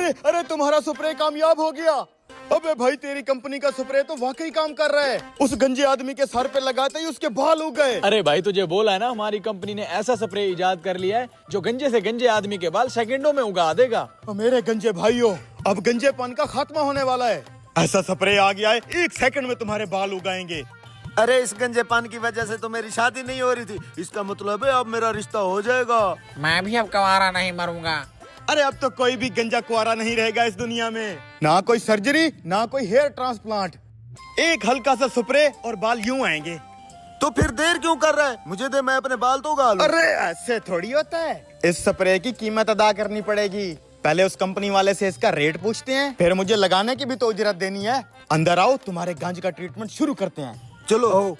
अरे अरे तुम्हारा स्प्रे कामयाब हो गया। अबे भाई तेरी कंपनी का स्प्रे तो वाकई काम कर रहा है। उस गंजे आदमी के सर पे लगाते ही उसके बाल उग गए। अरे भाई तुझे बोला है ना, हमारी कंपनी ने ऐसा स्प्रे इजाद कर लिया है जो गंजे से गंजे आदमी के बाल सेकंडों में उगा देगा। मेरे गंजे भाइयों, अब गंजेपन का खात्मा होने वाला है। ऐसा स्प्रे आ गया है, 1 सेकंड में तुम्हारे बाल उगाएंगे। अरे इस गंजेपन की वजह से तो मेरी शादी नहीं हो रही थी, इसका मतलब है अब मेरा रिश्ता हो जाएगा। मैं भी अब कुंवारा नहीं मरूंगा। अरे अब तो कोई भी गंजा कुआरा नहीं रहेगा इस दुनिया में। ना कोई सर्जरी, ना कोई हेयर ट्रांसप्लांट। एक हल्का सा स्प्रे और बाल यूं आएंगे। तो फिर देर क्यों कर रहा है? मुझे दे, मैं अपने बाल तो उगा लूं। अरे ऐसे थोड़ी होता है। इस स्प्रे की कीमत अदा करनी पड़ेगी। पहले उस कंपनी वाले से इसका रेट पूछते हैं, फिर मुझे लगाने की भी तो उजरत देनी है। अंदर आओ, तुम्हारे गंज का ट्रीटमेंट शुरू करते हैं। चलो।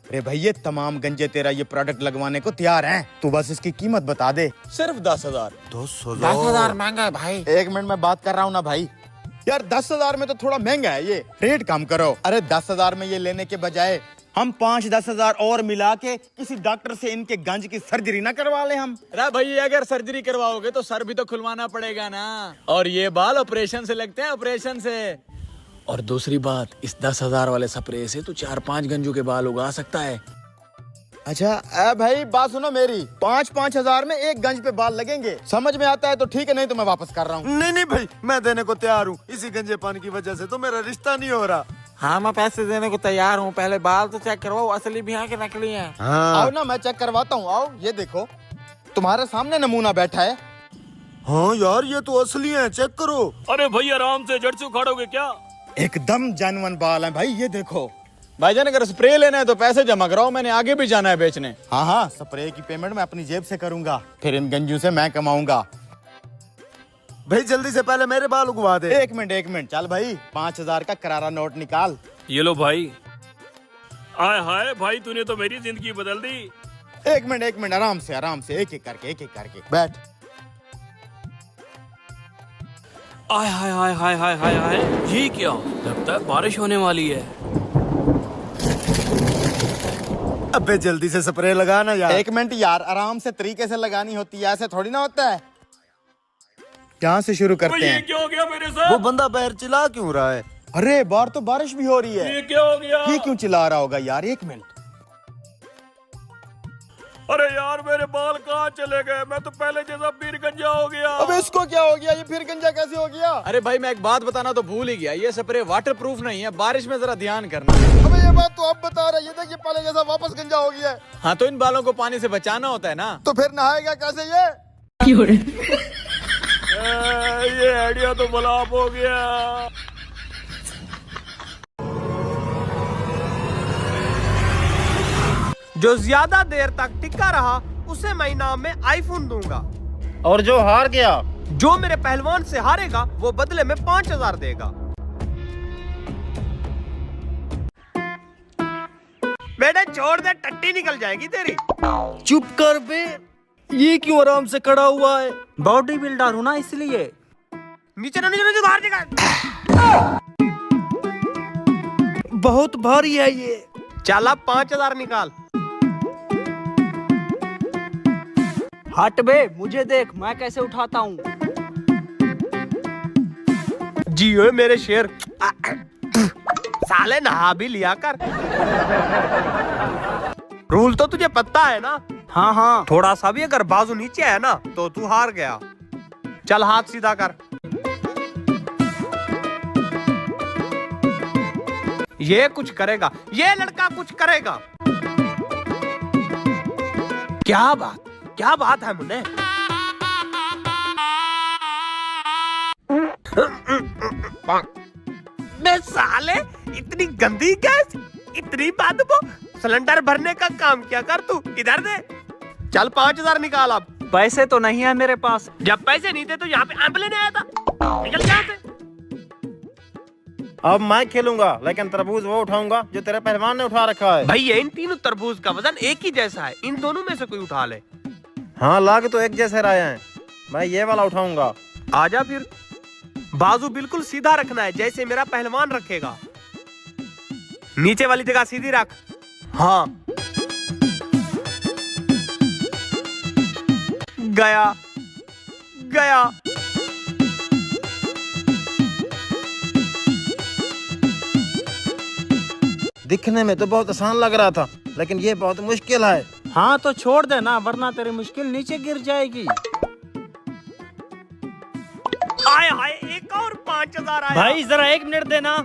अरे भाई ये तमाम गंजे तेरा ये प्रोडक्ट लगवाने को तैयार हैं। तू बस इसकी कीमत बता दे। सिर्फ 10,000। 10,000 महंगा है भाई। 1 मिनट में बात कर रहा हूँ ना भाई। यार 10,000 में तो थोड़ा महंगा है ये, रेट कम करो। अरे 10,000 में ये लेने के बजाय हम 5-10,000 और मिला के किसी डॉक्टर से इनके गंज की सर्जरी ना करवा ले हम। अरे भाई अगर सर्जरी करवाओगे तो सर भी तो खुलवाना पड़ेगा ना, और ये बाल ऑपरेशन से लगते हैं, ऑपरेशन से। और दूसरी बात, इस 10,000 वाले स्प्रे से तो 4-5 गंजों के बाल उगा सकता है। अच्छा भाई बात सुनो मेरी, 5-5 हजार में 1 गंज पे बाल लगेंगे। समझ में आता है तो ठीक है, नहीं तो मैं वापस कर रहा हूँ। नहीं नहीं भाई, मैं देने को तैयार हूँ। इसी गंजेपन की वजह से तो मेरा रिश्ता नहीं हो रहा। हाँ मैं पैसे देने को तैयार हूँ, पहले बाल तो चेक करवाओ, असली भी हैं कि नकली हैं। आओ ना, मैं चेक करवाता हूँ। आओ, ये देखो तुम्हारे सामने नमूना बैठा है। हाँ यार ये तो असली है, चेक करो। अरे भाई आराम से, जड़ से उखाड़ोगे क्या? एकदम जानवन बाल है भाई, ये देखो। भाईजान अगर स्प्रे लेना है तो पैसे जमा कराओ, मैंने आगे भी जाना है बेचने। हाँ, स्प्रे की पेमेंट मैं अपनी जेब से करूंगा, फिर इन गंजू से मैं कमाऊंगा। भाई जल्दी से पहले मेरे बाल उगवा दे। 1 मिनट चल भाई, 5,000 का करारा नोट निकाल। ये लो भाई। आय हाय भाई, तूने तो मेरी जिंदगी बदल दी। 1 मिनट आराम से एक एक करके बैठ। आय हाय हाय हाय हाय हाय हाय, ये क्या? लगता है बारिश होने वाली है। अबे जल्दी से स्प्रे लगा ना यार। 1 मिनट यार, आराम से तरीके से लगानी होती है, ऐसे थोड़ी ना होता है। यहाँ से शुरू करते ये हैं। क्या हो गया मेरे साथ? वो बंदा बाहर चिल्ला क्यों रहा है? अरे बाहर तो बारिश भी हो रही है। ये क्या हो गया? ये क्यों चिल्ला रहा होगा यार? 1 मिनट। अरे यार मेरे बाल कहाँ चले गए? मैं तो पहले जैसा फिर गंजा हो गया। अब इसको क्या हो गया? ये फिर गंजा कैसे हो गया? अरे भाई मैं एक बात बताना तो भूल ही गया, ये स्प्रे वाटर प्रूफ नहीं है, बारिश में जरा ध्यान करना। अबे ये बात तो आप बता रहे, ये देखिए पहले जैसा वापस गंजा हो गया है। हाँ तो इन बालों को पानी से बचाना होता है ना। तो फिर नहाएगा कैसे ये? ये आइडिया तो बलाप हो गया। जो ज्यादा देर तक टिका रहा उसे मैं इनाम में आईफोन दूंगा, और जो हार गया, जो मेरे पहलवान से हारेगा वो बदले में 5,000 देगा। बेटे छोड़ दे, टट्टी निकल जाएगी तेरी। चुप कर बे। ये क्यों आराम से खड़ा हुआ है? बॉडी बिल्डर हूं ना इसलिए। नीचे ना, नीचे बाहर निकाल। बहुत भारी है ये। चल अब 5,000 निकाल। हट बे, मुझे देख मैं कैसे उठाता हूँ। जियो मेरे शेर। साले नहा भी लिया कर। रूल तो तुझे पता है ना? हाँ हाँ। थोड़ा सा भी अगर बाजू नीचे है ना तो तू हार गया। चल हाथ सीधा कर। ये कुछ करेगा, ये लड़का कुछ करेगा। क्या बात है मुन्ने? बे साले, इतनी गंदी गैस, इतनी बदबू। सिलेंडर भरने का काम क्या कर तू, इधर दे। चल 5,000 निकाल अब। पैसे तो नहीं है मेरे पास। जब पैसे नहीं थे तो यहाँ पे एम्बुलेंस आया था। निकल यहाँ से। अब मैं खेलूंगा, लेकिन तरबूज वो उठाऊंगा जो तेरे पहलवान ने उठा रखा है। भैया इन तीनों तरबूज का वजन एक ही जैसा है, इन दोनों में से कोई उठा ले। हाँ लाग तो एक जैसे रहे हैं, मैं ये वाला उठाऊंगा। आजा फिर। बाजू बिल्कुल सीधा रखना है जैसे मेरा पहलवान रखेगा। नीचे वाली जगह सीधी रख। हाँ गया गया। दिखने में तो बहुत आसान लग रहा था, लेकिन ये बहुत मुश्किल है। हाँ तो छोड़ दे ना, वरना तेरी मुश्किल नीचे गिर जाएगी। आए हाय, एक और 5000 आया। भाई जरा 1 मिनट देना।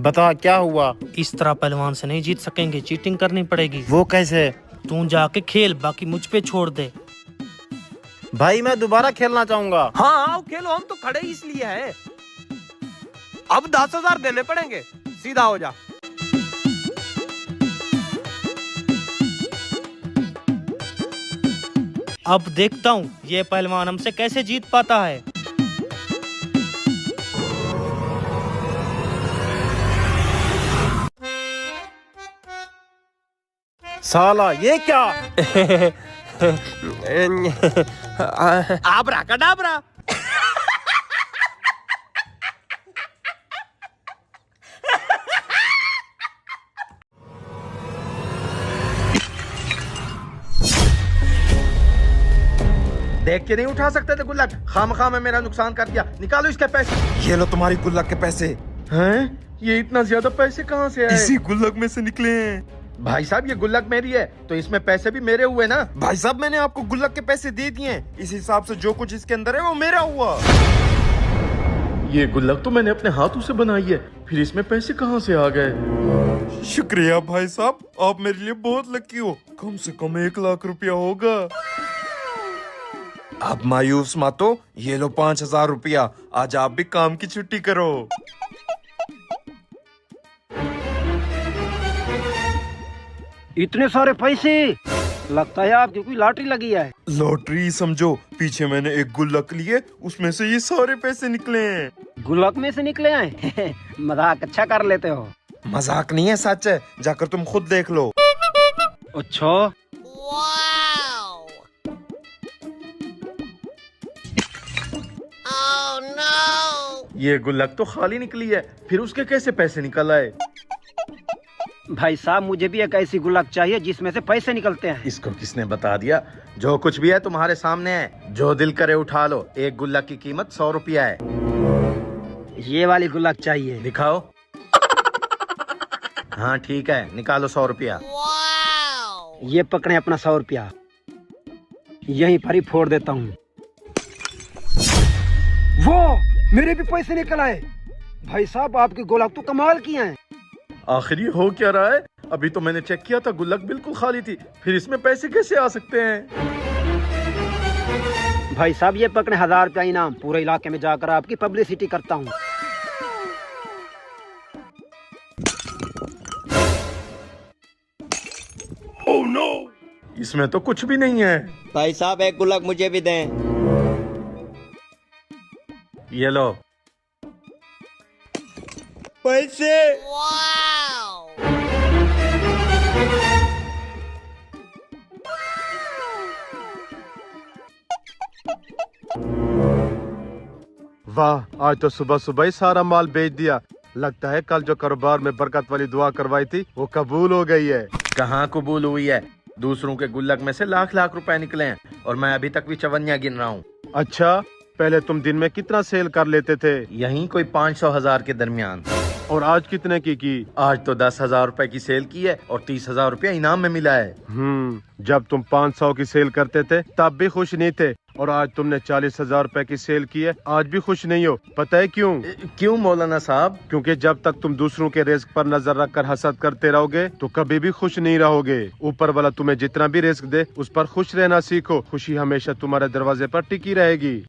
बता क्या हुआ? इस तरह पहलवान से नहीं जीत सकेंगे, चीटिंग करनी पड़ेगी। वो कैसे? तू जाके खेल, बाकी मुझ पे छोड़ दे। भाई मैं दोबारा खेलना चाहूंगा। हाँ आओ खेलो, हम तो खड़े इसलिए हैं। अब 10,000 देने पड़ेंगे, सीधा हो जा। अब देखता हूँ ये पहलवान हमसे कैसे जीत पाता है। साला ये क्या? आबरा कडाबरा। देख के नहीं उठा सकते थे गुल्लक, खामखा में मेरा नुकसान कर दिया। निकालो इसके पैसे। ये लो तुम्हारी गुल्लक के पैसे। हैं? ये इतना ज्यादा पैसे कहाँ से आए? इसी गुल्लक में से निकले हैं। भाई साहब ये गुल्लक मेरी है, तो इसमें पैसे भी मेरे हुए ना। भाई साहब मैंने आपको गुल्लक के पैसे दे दिए हैं, इस हिसाब से जो कुछ इसके अंदर है वो मेरा हुआ। ये गुल्लक तो मैंने अपने हाथों से बनाई है, फिर इसमें पैसे कहाँ से आ गए? शुक्रिया भाई साहब, आप मेरे लिए बहुत लकी हो। कम से कम 1 लाख रुपया होगा। अब मायूस मत हो, ये लो 5000 रुपया। आज आप भी काम की छुट्टी करो। इतने सारे पैसे, लगता है आपकी कोई लॉटरी लगी है। लॉटरी समझो, पीछे मैंने एक गुल्लक लिए, उसमें से ये सारे पैसे निकले हैं। गुल्लक में से निकले हैं। मजाक अच्छा कर लेते हो। मजाक नहीं है, सच है, जाकर तुम खुद देख लो। अच्छा ये गुल्लक तो खाली निकली है, फिर उसके कैसे पैसे निकल आए? भाई साहब, मुझे भी एक ऐसी गुल्लक चाहिए जिसमें से पैसे निकलते हैं। इसको किसने बता दिया? जो कुछ भी है तुम्हारे सामने है, जो दिल करे उठा लो। एक गुल्लक की कीमत 100 रुपया है। ये वाली गुल्लक चाहिए। दिखाओ। हाँ ठीक है, निकालो 100 रुपया। ये पकड़े अपना 100 रुपया, यहीं पर ही फोड़ देता हूँ। वो मेरे भी पैसे निकल आए। भाई साहब आपकी गुल्लक तो कमाल की है। आखिर ये हो क्या रहा है? अभी तो मैंने चेक किया था, गुल्लक बिल्कुल खाली थी, फिर इसमें पैसे कैसे आ सकते हैं? भाई साहब ये पकड़े 1000 रुपया इनाम, पूरे इलाके में जाकर आपकी पब्लिसिटी करता हूँ। ओह नो, इसमें तो कुछ भी नहीं है। भाई साहब एक गुल्लक मुझे भी दें। ये लो पैसे। वाह, आज तो सुबह सुबह ही सारा माल बेच दिया। लगता है कल जो कारोबार में बरकत वाली दुआ करवाई थी वो कबूल हो गई है। कहाँ कबूल हुई है? दूसरों के गुल्लक में से लाख लाख रुपए निकले हैं और मैं अभी तक भी चवन्नियाँ गिन रहा हूँ। अच्छा, पहले तुम दिन में कितना सेल कर लेते थे? यहीं कोई 500,000 के दरमियान। और आज कितने की? आज तो 10,000 रुपए की सेल की है और 30,000 रुपया इनाम में मिला है। जब तुम 500 की सेल करते थे तब भी खुश नहीं थे, और आज तुमने 40,000 रुपए की सेल की है, आज भी खुश नहीं हो। पता है क्यों? क्यों मौलाना साहब? क्योंकि जब तक तुम दूसरों के रिस्क पर नजर रखकर हसद करते रहोगे तो कभी भी खुश नहीं रहोगे। ऊपर वाला तुम्हें जितना भी रिस्क दे उस पर खुश रहना सीखो। खुशी हमेशा तुम्हारे दरवाजे पर टिकी रहेगी।